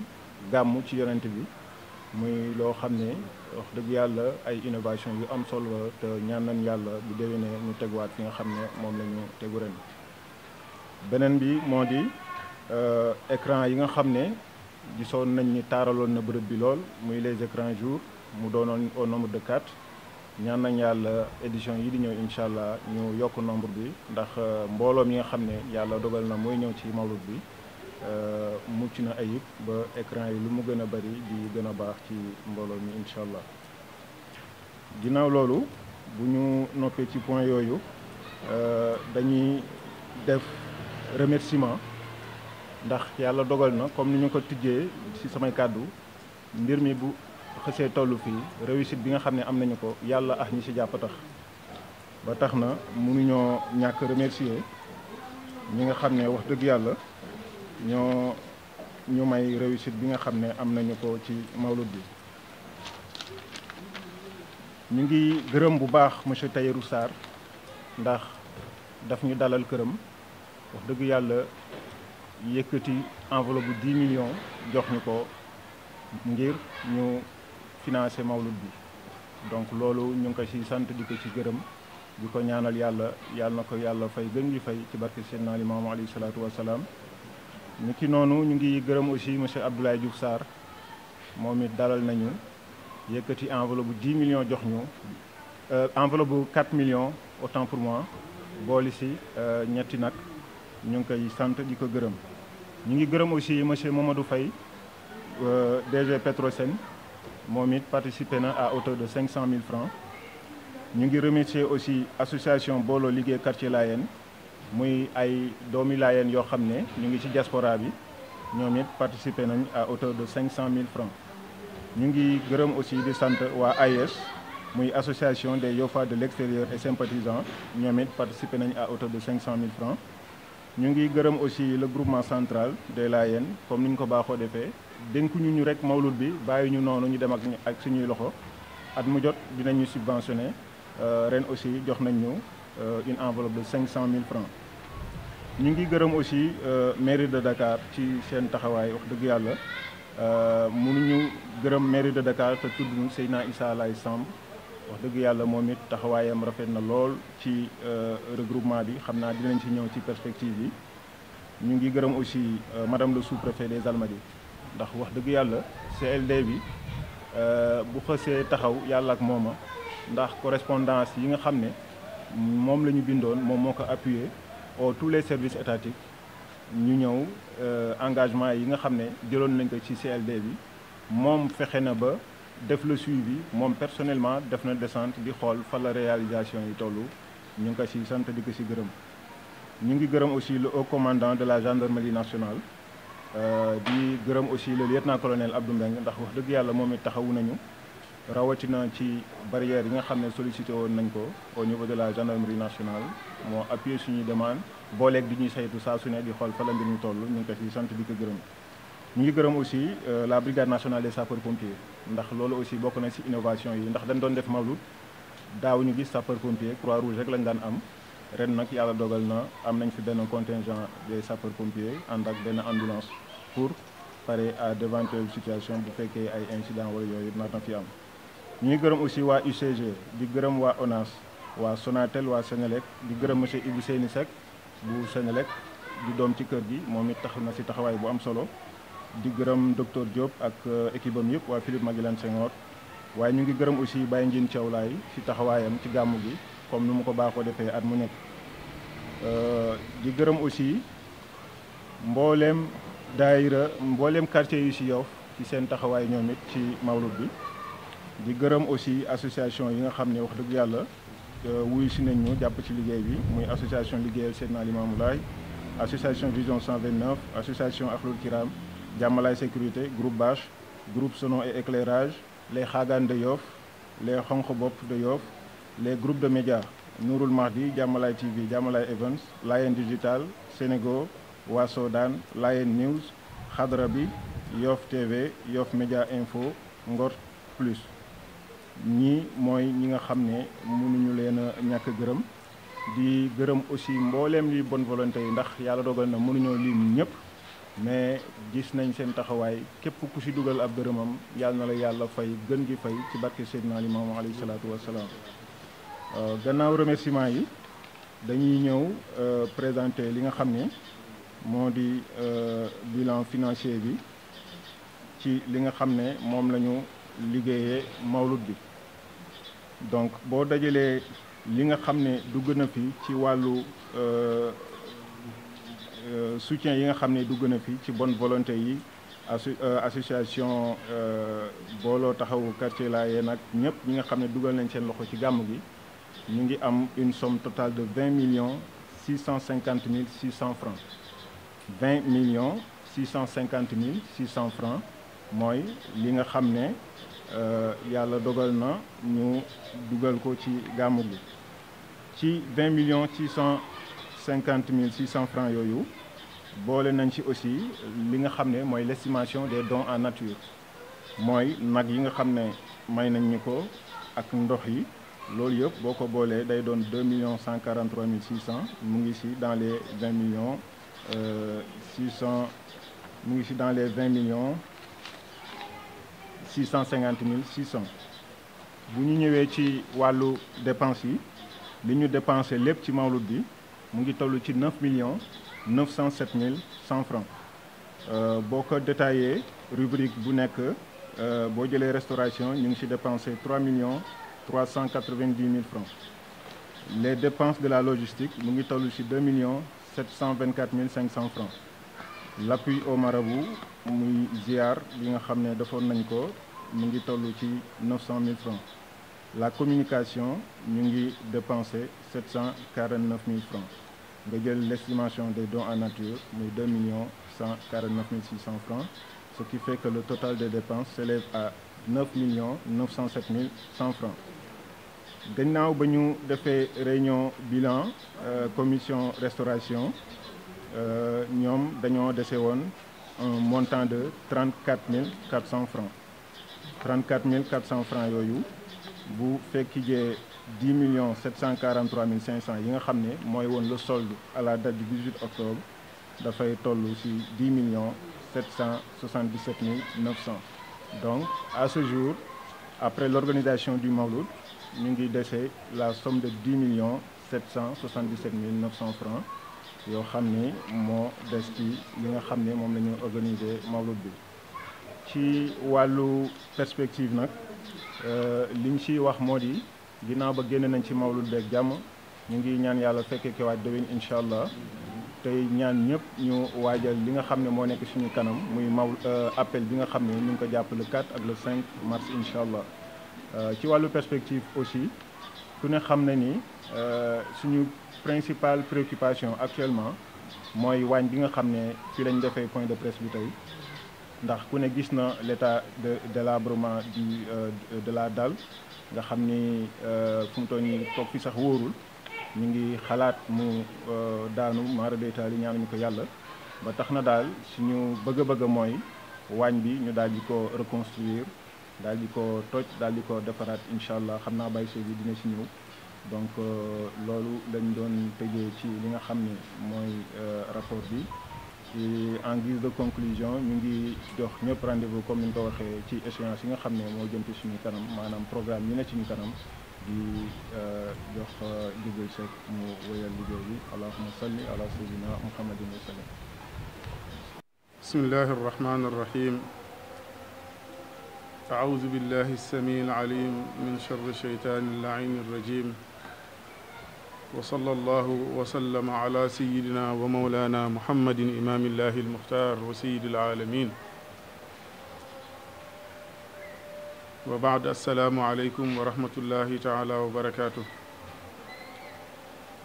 Speaker 4: gàmmu ci yonent bi muy loo xam ne wax dëgg yàlla ay innovation yu am solo te ñaan nañ yàlla bu déwénee ñu teguwaat fi nga xam ne moom la ñu tegu ren. beneen bi moo di écran yi nga xam ne gisoon nañ ni taaraloon na bërëb bi lool muy les écrans jour mu doonoon au nombre de 4 ñaan nañ yàlla édition yi di ñëw incha allah ñu yokk nombre bi ndax mbooloo mi nga xam ne yàlla dogal na mooy ñëw ci mawlud bi mucc na ayib ba écran yi lu mu gën a bari di gën a baax ci mbooloo mi incha allah. ginnaaw loolu bu ñu noppee ci point yooyu dañuy def remerciement ndax yàlla dogal na comme ni ñu ko tijjee ci samay kàddu mbir mi bu xësee tollu fii réussite bi nga xam ne am nañu ko yàlla ak ñi ci jàpp tax ba tax na mënuñoo ñàkk remercier ñi nga xam ne wax dëgg yàlla ñoo ñu may réussite bi nga xam ne am nañu ko ci mawlud bi. ñu ngi gërëm bu baax monsieur Tahirou Sarr ndax daf ñu dalal këram wax dëgg yàlla yëkkati enveloppe bu 10 millions jox ñu ko ngir ñu financer mawlud bi donc loolu ñu ngi ko ci sant di ko ci gërëm di ko ñaanal yàlla na ko yàlla fay gën ñu fay ci barke Seydina Limaamu alayhi salaatu wassalaam. ni ki noonu ñu ngi gërëm aussi monsieur Abdoulaye Diouf Sarr moom it dalal nañu yëkkati enveloppe bu 10 millions jox ñu enveloppe bu 4 millions autant pour moi booli si ñetti nag ñu ngi koy sant di ko gërëm. ñu ngi gërëm aussi monsieur Mamadou Faye DG Petrosen moom it participé na à hauteur de 500 000 francs. ñu ngi remercier aussi association booloo liggéey quartier Layène muy ay doomi Layène yoo xam ne ñu ngi ci diaspora bi ñoom it participé nañ à hauteur de 500 000 francs. ñu ngi gërëm aussi di sant waa AIS muy association des Yofa de l'extérieur et sympathisants ñoom it participé nañ à hauteur de 500 000 francs. ñu ngi gërëm aussi le groupement central des Layènes comme ni ñu ko baaxoo defee dénkuñu ñu rek mawlud bi bàyyi ñu noonu ñu dem ak suñuy loxo at mu jot dinañu subventionné ren aussi jox nañ ñu une enveloppe de 500 000 francs. ñu ngi gërëm aussi mairie de Dakar ci seen taxawaay wax dëgg yàlla mënuñu gërëm mairie de Dakar te tudd Seydina Issa Laye Samb wax dëgg yàlla moom it taxawaayam rafet na lool ci regroupement bi xam naa dinañ ci ñëw ci perspective yi. ñu ngi gërëm aussi madame le sous-préfet des Almadies ndax wax dëgg yàlla CLD bi bu xësee taxaw yàlla ak mooma ndax correspondance yi nga xam ne moom la ñu bindoon moom moo ko appuyé au tous les services étatiques ñu ñëw engagement yi nga xam ne jëloon nañ ko ci CLD bi moom fexe na ba def le suivi moom personnellement def na descente di xool fa la réalisation yi tollu ñu ngi ko ci sant di ko ci gërëm. ñu ngi gërëm aussi le haut commandant de la gendarmerie nationale di gërëm aussi le lieutenant-colonel Abdou Mbeng ndax wax dëgg yàlla moom it taxawu nañu rawatina ci barrière yi nga xam ne sollicité woon nañ ko au niveau de la gendarmerie nationale moo appuyé suñuy demande booleeg di ñuy saytu saa su ne di xool fa la mbir ñu toll ñu ngi ko ci sant di ko gërëm. ñu ngi gërëm aussi la brigade nationale des sapeurs pompiers ndax loolu aussi bokk na ci innovation yi ndax dañ doon def mawlud daaw ñu gis sapeur pompier Croix-Rouge rek lañ daan am. ren nag yàlla dogal na am nañ fi benn contingent des sapeurs pompiers ànd ak benn ambulance pour parer à d'éventuelles situations bu fekkee ay incident wala yooyu nar na fi am. ñu ngi gërëm aussi waa UCG di gërëm waa ONAS waa Sonatel waa Sénélec di gërëm monsieur Ibou Seyni Seck bu Sénélec di doom ci kër gi moom it tax na ci taxawaay bu am solo di gërëm docteur Diop ak équipe am yëpp waa Philippe Maguilène Senghor waaye ñu ngi gërëm aussi Baye Ndiine Thiawlaay ci taxawaayam ci gàmmu gi. comme ni mu ko baaxoo defee at mu nekk di gërëm aussi mbooleem daayira mbooleem quartier yu ci Yoff ci seen taxawaay ñoom it ci mawlud bi di gërëm aussi association yi nga xam ne wax dëgg yàlla wuyu si nañ ñu jàpp ci liggéey bi muy association liggéeyal Seydina Limamou Laye association vision 129 association Akhlul Kiram Jàmmalaay sécurité groupe Bâche groupe Sono et éclairage les Xaagaan de Yoff les Xonq Bopp de Yoff les groupes de médias Nourul Mahdi Jàmmalaay TV Jàmmalaay Events Layène Digital Sénégo waa Sodan Layène News Xadra bi Yoff TV Yoff Média Info Ngor Plus ñii mooy ñi nga xam ne mënuñu leen a ñàkk gërëm di gërëm aussi mbooleem li bonne volonté yi ndax yàlla dogal na mënuñoo lim ñëpp mais gis nañ seen taxawaay képp ku ci dugal ab dërëmam yàlla na la yàlla fay gën gi fay ci barke Seydina Limaamu alayhi salaatu wassalaam gannaaw remerciement yi dañuy ñëw présenter li nga xam ne moo di bilan financier bi ci li nga xam ne moom la ñu liggéeyee mawlud bi donc boo dajalee li nga xam ne dugg na fi ci wàllu soutien yi nga xam ne dugg na fi ci bonne volonté yi association booloo taxawu quartier Layène nag ñëpp ñi nga xam ne dugal nañ seen loxo ci gàmm gi ñu ngi am une somme totale de 20,650,600 francs 20,650,600 francs mooy li nga xam ne yàlla dogal na ñu dugal ko ci gàmmu gi ci 20,650,600 francs yooyu boole nañ ci aussi li nga xam ne mooy l'estimation des dons en nature mooy nag yi nga xam ne may nañ ñu ko ak ndox yi loolu yëpp boo ko boolee day doon 2,143,600 mu ngi ci dans les 20 millions 600 mu ngi ci dans les 20,650,600 bu ñu ñëwee ci wàllu dépense yi li ñu dépensé lépp ci mawlud bi mu ngi toll ci 9,907,100 francs boo ko détaillé rubrique bu nekk boo jëlee restauration ñu ngi ci dépensé 3,390,000 francs les dépenses de la logistique mu ngi toll ci 2,724,500 francs l'appui au marabout muy ziar bi nga xam ne defoon nañ ko mu ngi toll ci 900,000 francs la communication ñu ngi dépensé 749,000 francs nga jël l'estimation des dons en nature muy 2,149,600 francs ce qui fait que le total des dépenses s'élève à 9,907,100 francs gannaaw ba ñu defee réunion bilan commission restauration ñoom dañoo dese woon un montant de 34,400 francs 34,400 francs yooyu bu fekki jee 10,743,500 yi nga xam ne mooy woon le solde à la date du 18 octobre dafay toll ci 10,777,900 donc à ce jour après l'organisation du Mawlud ñu ngi dese la somme de 10,777,900 francs yoo xam ni moo des ci li nga xam ne moom la ñu organiser Mawlud bi ci wàllu perspective nag liñ ci wax moo di ginnaaw ba génn nañ ci Mawlud beeg jàmm ñu ngi ñaan yàlla fekkee ke waaj déwén incha allah tey ñaan ñëpp ñu waajal li nga xam ne moo nekk suñu kanam muy appel bi nga xam ne ñu ngi ko jàpp le 4 ak le 5 mars incha allah ci wàllu perspective aussi ku ne xam na ni suñu principale préoccupation actuellement mooy waañ bi nga xam ne fi lañ defee point de presse bi tey ndax ku ne gis na l'état de délabrement de la dalle nga xam ni fu mu toll nii toog fi sax wóorul ñu ngi xalaat mu daanu mara deytaali ñaanuñu ko yàlla ba tax na daal suñu bëgg-bëgg mooy waañ bi ñu daal di ko reconstruire daal di ko toj daal di ko defaraat incha allah xam naa Baye Seydi dina ci ñëw donc loolu lañ doon tëjee ci li nga xam ne mooy rapport bi en guise de conclusion ñu ngi jox ñëpp rendez-vous comme ni ñu ko waxee ci échéance yi nga xam ne moo jëm ci suñu kanam maanaam programme yi ne ci ñu kanam di jox Jibril Seck mu wéyal liggéey bi allahumma salli ala sayyidina muhammadin wa sallam.
Speaker 5: bismillahi arrahmani arrahim. أعوذ بالله السميع العليم من شر الشيطان اللعين الرجيم وصلى الله وسلم على سيدنا ومولانا محمد إمام الله المختار وسيد العالمين وبعد السلام عليكم ورحمة الله تعالى وبركاته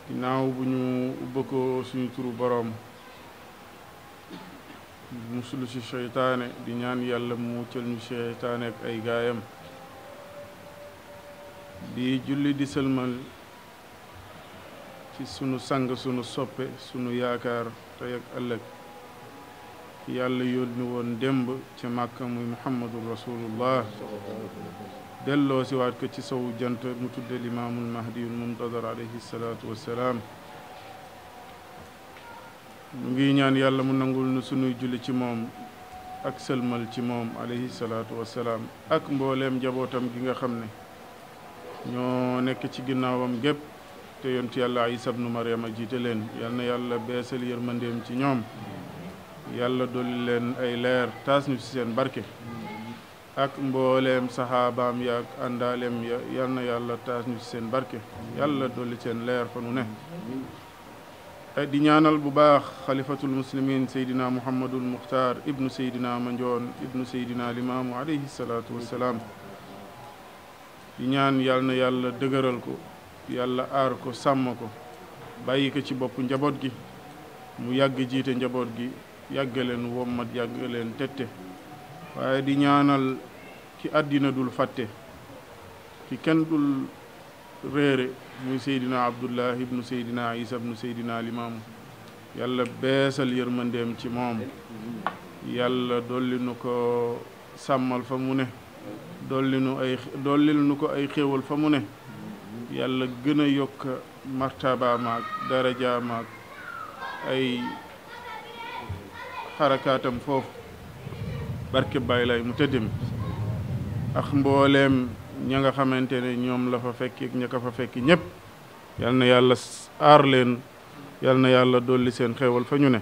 Speaker 5: ginnaaw bu ñu ubbakoo suñu turu boroom musulu ci seytaane di ñaan yàlla mu muccal ñu seytaane ak ay gaayam di julli di sëlmal ci sunu sang sunu soppe sunu yaakaar tey ak ëllëg yàlla yónni woon démb ca Màkka muy muhammadun rasulullah delloo si waat ko ci sowu jant mu tudde limaamul mahdiyul muntazar alayhi salaatu wassalaam mu ngi ñaan yàlla mu nangul nu sunuy julli ci moom ak sëlmal ci moom alayhi salaatu wassalaam ak mbooleem njabootam gi nga xam ne ñoo nekk ci ginnaawam gépp te yonent yàlla Isa ibnu Maryama jiite leen yal na yàlla beesal yërmandeem ci ñoom yàlla dolli leen ay leer taas ñu ci seen barke ak mbooleem saxaabaam ya ak àndaaleem ya yal na yàlla taas ñu ci seen barke yàlla dolli seen leer fa nu ne di ñaanal bu baax xalifatul muslimin seydina muhammadul muxtaar ibnu seydina manjoon ibnu seydina limaamu alayhi salaatu wassalaam di ñaan yal na yàlla dëgëral ko yàlla aar ko sàmm ko bàyyi ko ci bopp njaboot gi mu yàgg jiite njaboot gi yàgg leen wommat yàgg leen tette waaye di ñaanal ki àddina dul fàtte ki kenn dul réere muy seydina abdullah ibnu seydina isa ibnu seydina limaamu yàlla beesal yërmandeem ci moom yàlla dolli nu ko sàmmal fa mu ne dollil nu ko ay xéewal fa mu ne yàlla gën a yokk martaba maag daraja maag ay xarakaatam foofu barke Baay Laay mu tëddem ak mbooleem ña nga xamante ne ñoom la fa fekki ña ko fa fekki ñépp yal na yàlla aar leen yal na yàlla dolli seen xéewal fa ñu ne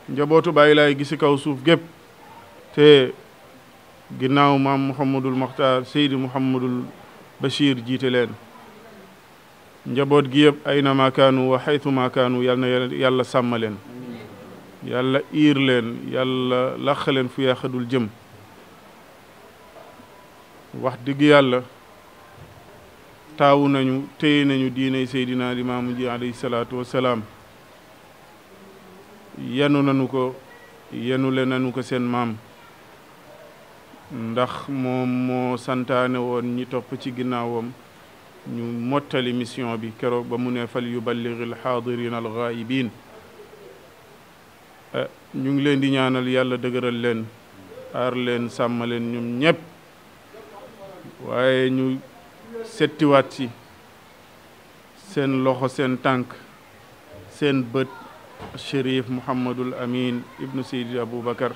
Speaker 5: njabootu Baay Laay gi ci kaw suuf gépp te ginnaaw maam Mouhamadul Mokhtar Seydi Mouhamadul Bachir jiite leen njaboot gi yëpp ayna maakaanu wa xaytu maakaanu yal na yàlla sàmm leen yàlla iir leen yàlla làq leen fu yàqadul jëm wax dëgg yàlla taawu nañu téye nañu diiney seydina limaamu ji alayhi salaatu wassalaam yenu le nanu ko seen maam ndax moom moo santaane woon ñi topp ci ginnaawam ñu mottali mission bi keroog ba mu ne fal yuballighil haadirin al ghaayibin ñu ngi leen di ñaanal yàlla dëgëral leen aar leen sàmm leen ñoom ñépp waaye ñu settiwaat ci seen loxo seen tànk seen bët Chérif Mouhamadul Amin ibnu Seydi Aboubacar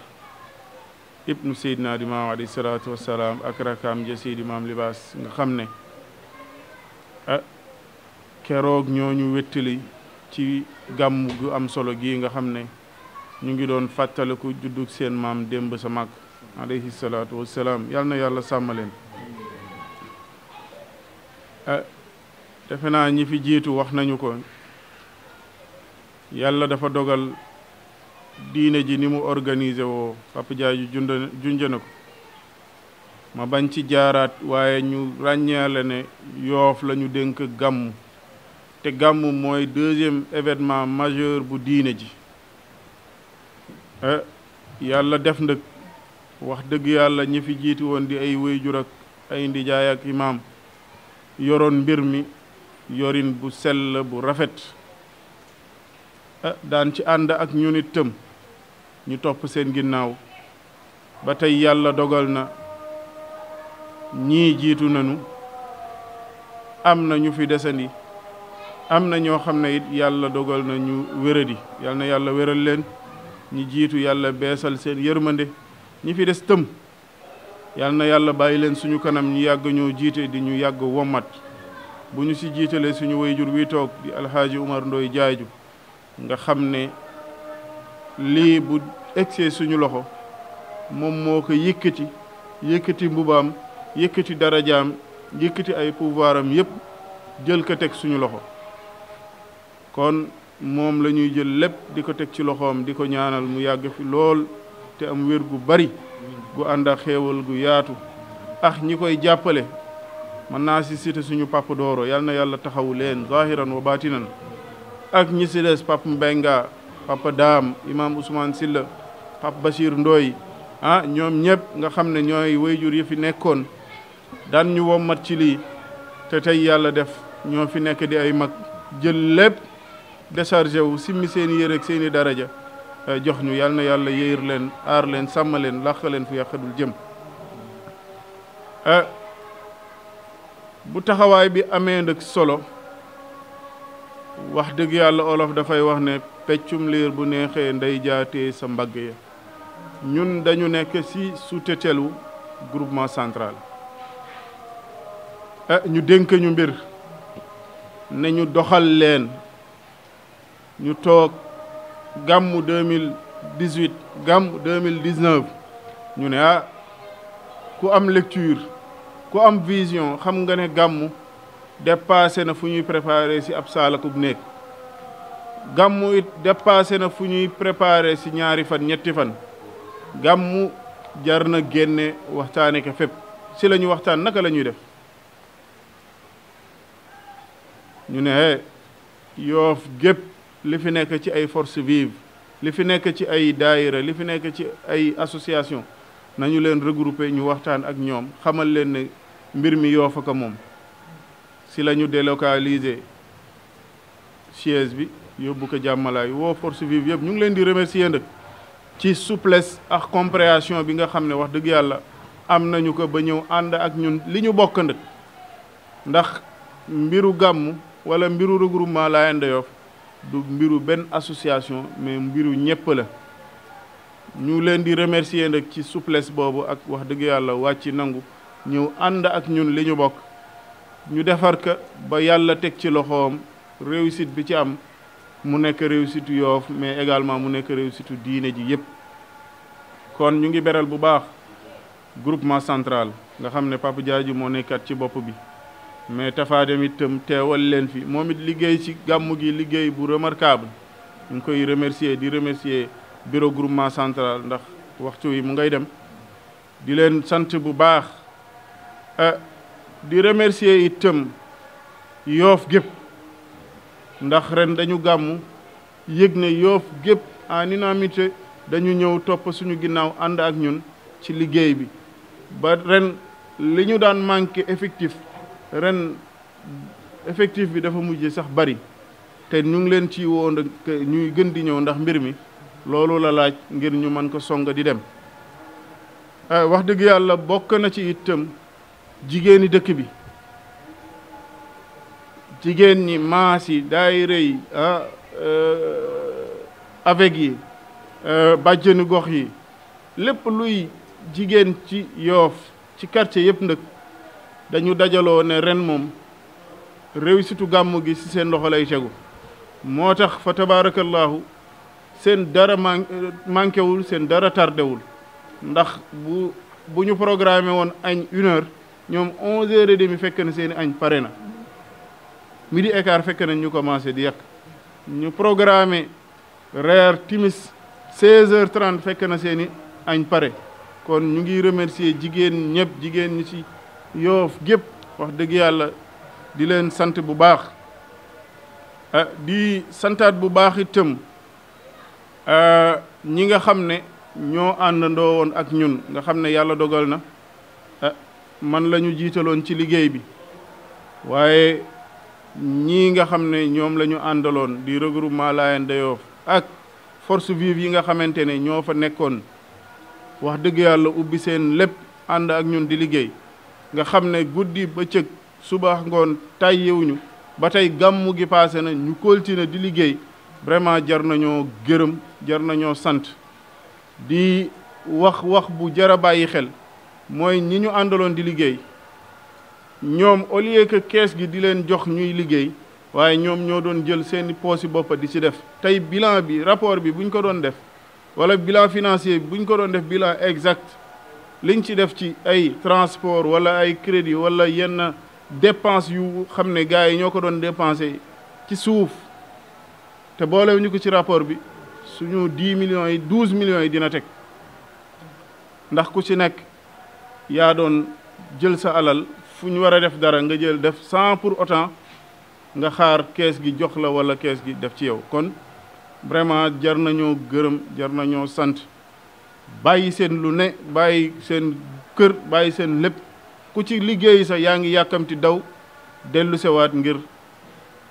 Speaker 5: ibnu Seydina Limaam alayhi salaatu wassalaam ak rakaam ja Seydi Maam Libaas nga xam ne keroog ñooñu wettali ci gàmm gu am solo gi nga xam ne ñu ngi doon fàttaliku juddug seen maam démb sa mag alayhi salaatu wassalaam yal na yàlla sàmm leen defe naa ñi fi jiitu wax nañu ko yàlla dafa dogal diine ji ni mu organisé woo Papa Jaaju junj na ko ma bañ ci jaaraat waaye ñu ràññeele ne Yoof la ñu dénk gàmmu te gàmmu mooy deuxième événement majeur bu diine ji yàlla def nag wax dëgg yàlla ñi fi jiitu woon di ay wéyjur ak ay ndijaay ak imaam yoroon mbir mi yorin bu sell bu rafet daan ci ànd ak ñu nit tëm ñu topp seen ginnaaw ba tey yàlla dogal na ñii jiitu nañu am na ñu fi desandi am na ñoo xam ne it yàlla dogal na ñu wéradi yal na yàlla wéral leen ñi jiitu yàlla beesal seen yërmande ñi fi des tëm yal na yàlla bàyyi leen suñu kanam ñu yàgg ñoo jiite di ñu yàgg wommat bu ñu si jiitalee suñu wayjur wi toog di alxaaji Umar Ndoy Jaaju nga xam ne lii bu egsee suñu loxo moom moo ko yëkkati mbubaam yëkkati darajaam yëkkati ay pouvoiram yépp jël ko teg suñu loxo kon moom la ñuy jël lépp di ko teg ci loxoom di ko ñaanal mu yàgg fi lool te am wér gu bari gu ànd ak xéewal gu yaatu ñi koy jàppale mën naa si cité suñu Papa Dooro yal na yàlla taxawu leen zahiran wa batinan ak ñi si des Papa Mbenga Papa Daam Imam Ousmane Silla Papa Bachir Ndoy ñoom ñëpp nga xam ne ñooy wayjur yi fi nekkoon daan ñu wommat ci lii te tey yàlla def ñoo fi nekk di ay mag jël lépp déchargé wu simmi seeni yére ak seeni daraja jox ñu yal na yàlla yéer leen aar leen sàmm leen làq leen fu yàqadul jëm. bu taxawaay bi amee nag solo wax dëgg yàlla olof dafay wax ne peccum liir bu neexee ndey jaatee sa mbagg ya. ñun dañu nekk ci sous-tutelle groupement central ñu dénk ñu mbir ne ñu doxal leen ñu toog gàmmu 2018 gàmmu 2019 ñu ne ku am lecture ku am vision xam nga ne gàmmu dépassé na fu ñuy préparé ci ab saalakub néeg gàmmu it dépassé na fu ñuy préparé ci ñaari fan ñetti fan gàmmu jar na génne waxtaane ko fépp ci la ñu waxtaan naka la ñuy def ñu ne Yoff gépp li fi nekk ci ay forces vives li fi nekk ci ay daayira li fi nekk ci ay association nañu leen regrouper ñu waxtaan ak ñoom xamal leen ne mbir mi Yoff ko moom ci la ñu délocaliser siège bi yóbbu ko jàmmalaay woo forces vives yëpp ñu ngi leen di remercier nag ci souplesse ak compréhension bi nga xam ne wax dëgg yàlla am nañu ko ba ñëw ànd ak ñun li ñu bokk nag ndax mbiru gàmmu wala mbiru regroupement Layène de Yoff du mbiru benn association mais mbiru ñépp la ñu leen di remercier nag ci souplesse boobu ak wax dëgg yàlla wàcc nangu ñëw ànd ak ñun li ñu bokk ñu defar ko ba yàlla teg ci loxoom réussite bi ci am mu nekk réussite Yoff mais également mu nekk réussite diine ji yépp kon ñu ngi beral bu baax groupement central nga xam ne Papa Diadji moo nekkat ci bopp bi mais Tafa dem itam teewal leen fi moom it liggéey ci gàmmu gi liggéey bu remarquable ñu ngi koy remercier di remercier bureau groupement central ndax waxtu wi mu ngay dem di leen sant bu baax di remercier itam Yoff gépp ndax ren dañu gàmmu yëg ne Yoff gépp en unanimité dañu ñëw topp suñu ginnaaw ànd ak ñun ci liggéey bi ba ren li ñu daan manqué effectif ren effectif bi dafa mujj sax bari te ñu ngi leen ci woo ñuy gën di ñëw ndax mbir mi loolu la laaj ngir ñu mën ko songa di dem wax dëgg yàlla bokk na ci itam jigéeni dëkk bi jigéen ñi maas yi daayira yi avec yi bàjjenu gox yi lépp luy jigéen ci Yoff ci quartier yëpp nag dañu dajaloo ne ren moom réussite gàmmu gi ci seen loxo lay tegu moo tax fa tabarakallahu seen dara manqué wul seen dara tardé wul ndax bu ñu programmé woon añ 1 heure ñoom 11h30 fekk na seen i añ pare na midi écart fekk nañ ñu commencé di yàq ñu programmé reer timis 16h30 fekk na seen i añ pare kon ñu ngi remercier jigéen ñëpp jigéen ñi ci Yoff gépp wax dëgg yàlla di leen sant bu baax di santaat bu baax itam ñi nga xam ne ñoo àndandoo woon ak ñun nga xam ne yàlla dogal na man la ñu jiitaloon ci liggéey bi waaye ñii nga xam ne ñoom la ñu àndaloon di regroupement Layène de Yoff ak force vive yi nga xamante ne ñoo fa nekkoon wax dëgg yàlla ubbi seen lépp ànd ak ñun di liggéey nga xam ne guddi bëccëg suba ngoon tàyyiwuñu ba tey gàmmu gi passé na ñu continuer di liggéey vraiment jar nañoo gërëm jar nañoo sant di wax bu jar a bàyyi xel mooy ñi ñu àndaloon di liggéey ñoom au lieu que kees gi di leen jox ñuy liggéey waaye ñoom ñoo doon jël seeni poos yi boppa di ci def tey bilan bi rapport bi bu ñu ko doon def wala bilan financier bi bu ñu ko doon def bilan exact liñ ci def ci ay transport wala ay crédit wala yenn dépense yu xam ne gars yi ñoo ko doon dépensé ci suuf te boolewu ñu ko ci rapport bi suñu 10 millions yi 12 millions yi dina teg ndax ku ci nekk yaa doon jël sa alal fu ñu war a def dara nga jël def sans pour autant nga xaar kees gi jox la wala kees gi def ci yow kon vraiment jar nañoo gërëm jar nañoo sant bàyyi seen lu ne bàyyi seen kër bàyyi seen lépp ku ci liggéey sax yaa ngi yàkkamti daw dellu sewaat ngir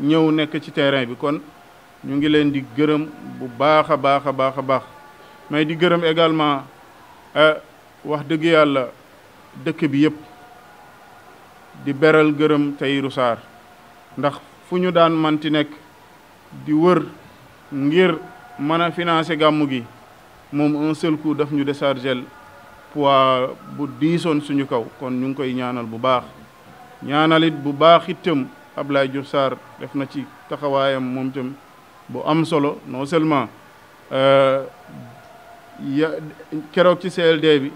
Speaker 5: ñëw nekk ci terrain bi kon ñu ngi leen di gërëm bu baax a baax a baax a baax mais di gërëm également wax dëgg yàlla dëkk bi yëpp di beral gërëm Tahirou Sarr ndax fu ñu daan manti nekk di wër ngir mën a financer gàmmu gi moom un seul coup daf ñu déchargel poids bu diisoon suñu kaw kon ñu ngi koy ñaanal bu baax ñaanalit bu baax itam Ablaye Diouf Sarr def na ci taxawaayam moom itam bu am solo non seulement keroog ci CLD bi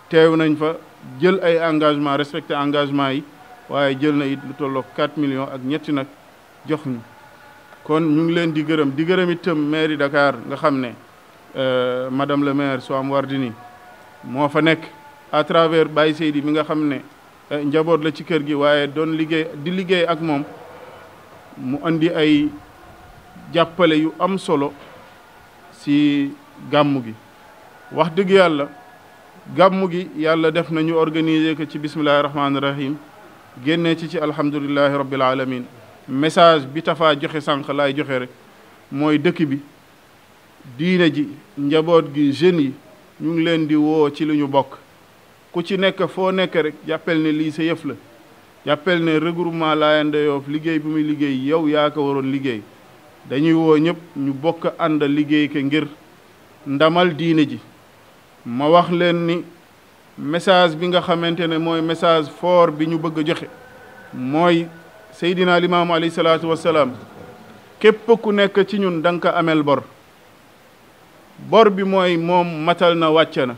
Speaker 5: teew nañ fa jël ay engagement respecté engagement yi waaye jël na it lu tolloog 4 millions ak ñetti nag jox ñu kon ñu ngi leen di gërëm itam mairie Dakar nga xam ne madame le maire Soham Wardini moo fa nekk à travers Baye Seydi mi nga xam ne njaboot la ci kër gi waaye doon liggéey ak moom mu andi ay jàppale yu am solo si gàmmu gi wax dëgg yàlla gàmmu gi yàlla def nañu organiser ko ci bismillahi rahmaani rahim génnee ci alhamdulillahi rabbil alamin message bi Tafa joxe sànq laay joxe rek mooy dëkk bi diine ji njaboot gi jeunes yi ñu ngi leen di woo ci lu ñu bokk ku ci nekk foo nekk rek jàppel ne lii sa yëf la jàppel ne regroupement Layène de Yoff liggéey bi muy liggéey yow yaa ko waroon liggéey dañuy woo ñëpp ñu bokk ànd liggéey ko ngir ndamal diine ji ma wax leen ni message bi nga xamante ne mooy message fort bi ñu bëgg a joxe mooy Seydina Limaamu alayhi salaatu wassalaam képp ku nekk ci ñun da nga ko amel bor bi mooy moom matal na wàcce na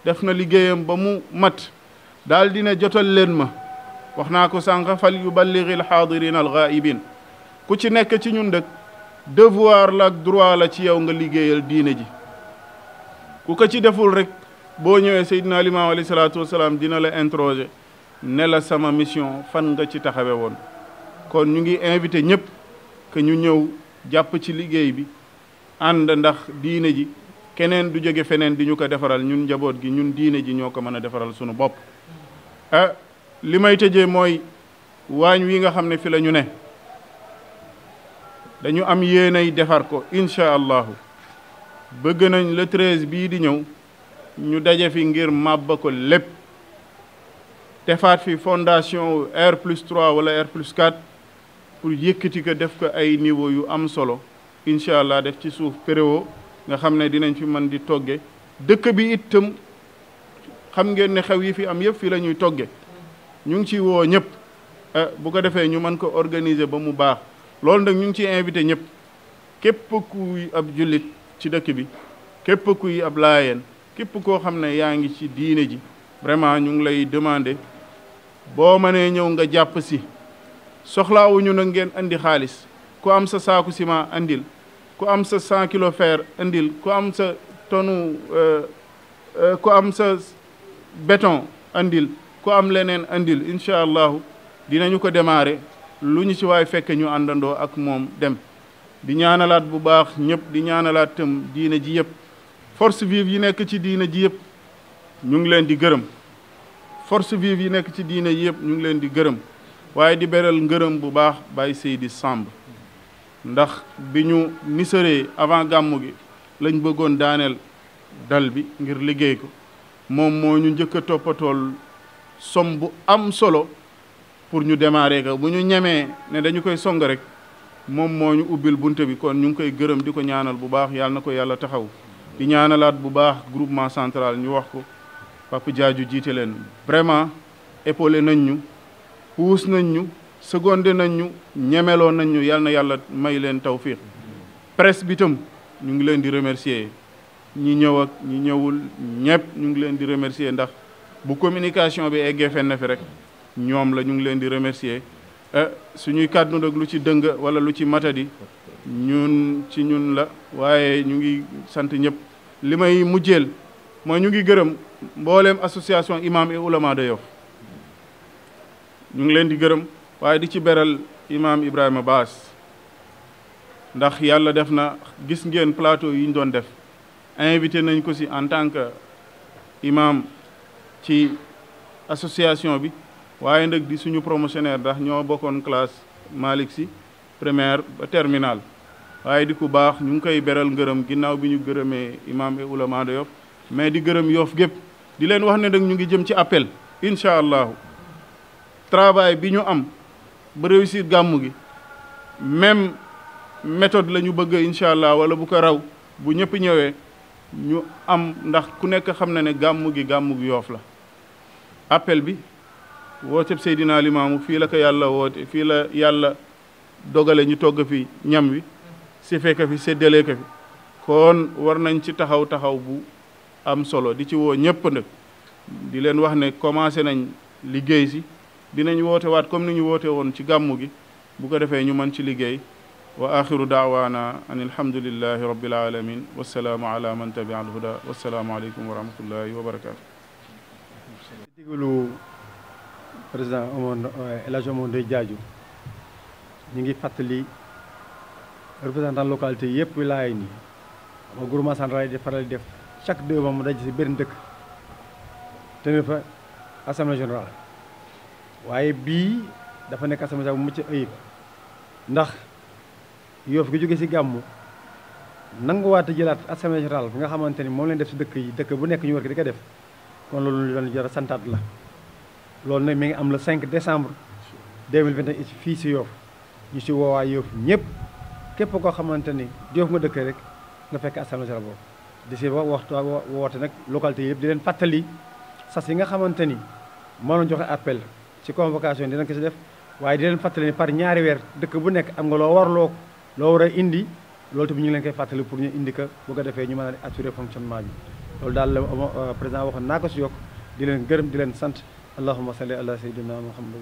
Speaker 5: def na liggéeyam ba mu mat daal dina jotal leen ma wax naa ko sànq fal yuballighi alxaadirin alghaibin ku ci nekk ci ñun dëkk devoir la ak droit la ci yow nga liggéeyal diine ji ku ko ci deful rek boo ñëwee Seydina Limaamu alayhi salaatu wassalaam dina la interroger ne la sama mission fan nga ci taxawe woon kon ñu ngi invité ñëpp que ñu ñëw jàpp ci liggéey bi ànd ndax diine ji keneen du jóge feneen di ñu ko defaral ñun njaboot gi ñun diine ji ñoo ko mën a defaral sunu bopp li may tëjee mooy waañ wi nga xam ne fi la ñu ne dañu am yéenay defar ko incha allahu bëgg nañ le 13 bii di ñëw ñu daje fi ngir màbba ko lépp defaat fi fondation R+3 wala R+4 pour yëkkati ko def ko ay niveau yu am solo incha allah def ci suuf péréwo nga xam ne dinañ fi mën di togge dëkk bi itam xam ngeen ne xew yi fi am yëpp fi la ñuy togge ñu ngi ci woo ñëpp bu ko defee ñu mën ko organiser ba mu baax loolu nag ñu ngi ciy invité ñëpp képp kuy ab jullit ci dëkk bi képp kuy ab laayeen képp koo xam ne yaa ngi ci diine ji vraiment ñu ngi lay demander boo mënee ñëw nga jàpp si soxlaawuñu nag ngeen andi xaalis ku am sa saaku ciment andil ku am sa 100 kilo fer andil ku am sa tonu ku am sa béton andil ku am leneen andil incha allahu dinañu ko démarrer lu ñu ci waay fekk ñu àndandoo ak moom dem di ñaanalaat bu baax ñëpp di ñaanalaat tam diine ji yëpp force vive yi nekk ci diine ji yëpp ñu ngi leen di gërëm force vive yi nekk ci diine ji yëpp ñu ngi leen di gërëm waaye di beral ngërëm bu baax Baye Seydi Samb ndax bi ñu nisaree avant gàmmu gi lañ bëggoon daaneel dal bi ngir liggéey ko moom moo ñu njëkk a toppatool som bu am solo pour ñu démarrer ko bu ñu ñemee ne dañu koy song rek moom moo ñu ubbil bunte bi kon ñu ngi koy gërëm di ko ñaanal bu baax yàlla na ko yàlla taxaw di ñaanalaat bu baax groupement central ñu wax ko Papa Diadio jiite leen vraiment épaulé nañ ñu puus nañ ñu secondé nañ ñu ñemeloo nañ ñu yàlla na yàlla may leen tawfiq presse bi tam ñu ngi leen di remercier ñi ñëw ak ñi ñëwul ñëpp ñu ngi leen di remercier ndax bu communication bi eggee fenn fi rek ñoom la ñu ngi leen di remercier suñuy kàddu nag lu ci dëng wala lu ci matadi ñun la waaye ñu ngi sant ñëpp li may mujjeel mooy ñu ngi gërëm mbooleem association imam et ulama de Yoff ñu ngi leen di gërëm waaye di ci beral imam Ibrahima Baas ndax yàlla def na gis ngeen plateau yi ñu doon def invité nañ ko si en tant que imam ci association bi waaye nag di suñu promotionnaire ndax ñoo bokkoon classe Malick Sy primaire ba terminale waaye di ku baax ñu ngi koy beral ngërëm ginnaaw bi ñu gërëmee imam et ulama de Yoff mais di gërëm Yoff gépp di leen wax ne nag ñu ngi jëm ci appel incha allahu travail bi ñu am ba réussir gàmmu gi même méthode la ñu bëgg incha allah wala bu ko raw bu ñëpp ñëwee ñu am ndax ku nekk xam na ne gàmmu gi Yoff la appel bi wooteb Seydina Limaamu fii la ko yàlla woote fii la yàlla dogale ñu togg fi ñam wi si fekk fi séddalee ko fi kon war nañ ci taxaw bu am solo di ci woo ñëpp nag di leen wax ne commencé nañ liggéey si dinañ woote waat comme ni ñu woote woon ci gàmmu gi bu ko defee ñu mën ci liggéey wa axiru daawaana an alhamdulillahi rabbil alamin wassalaamu ala man tabia alhuda wassalaamu aleykum wa rahmatullahi wa barakatu
Speaker 3: digalu président El Hadj Omar Ndoye Diadiou ñu ngi fàttali représentant localité yëpp wilaaya nii xam nga groupement central di faral di def chaque 2 mois mu daj si benn dëkk tenir fa assemblée générale waaye bii dafa nekk assemblée générale bu mucc ayib ndax Yoff gi jóge si gàmmu nanguwaat a jëlaat assemblée générale bi nga xamante ni moom leen def si dëkk yi dëkk bu nekk ñu war ko di ko def kon loolu doon jar a santaat la loolu nag mi ngi am le 5 décembre 2021 fii si Yoff ñu si woowaa Yoff ñëpp képp koo xamante ni Yoff nga dëkk rek nga fekk assemblée générale boobu di si woote nag localité yëpp di leen fàttali sas yi nga xamante ni moo doon joxe appel ci convocation dinañ ko si def waaye di leen fàttali ni par ñaari weer dëkk bu nekk am nga loo war a indi loolu tamit ñu ngi leen koy fàttali pour ñu indi ko bu ko defee ñu mën a assurer fonctionnement bi loolu daal la président waxoon naa ko si yokk di leen gërëm di leen sant allahumma salli ala sayyidina muhammad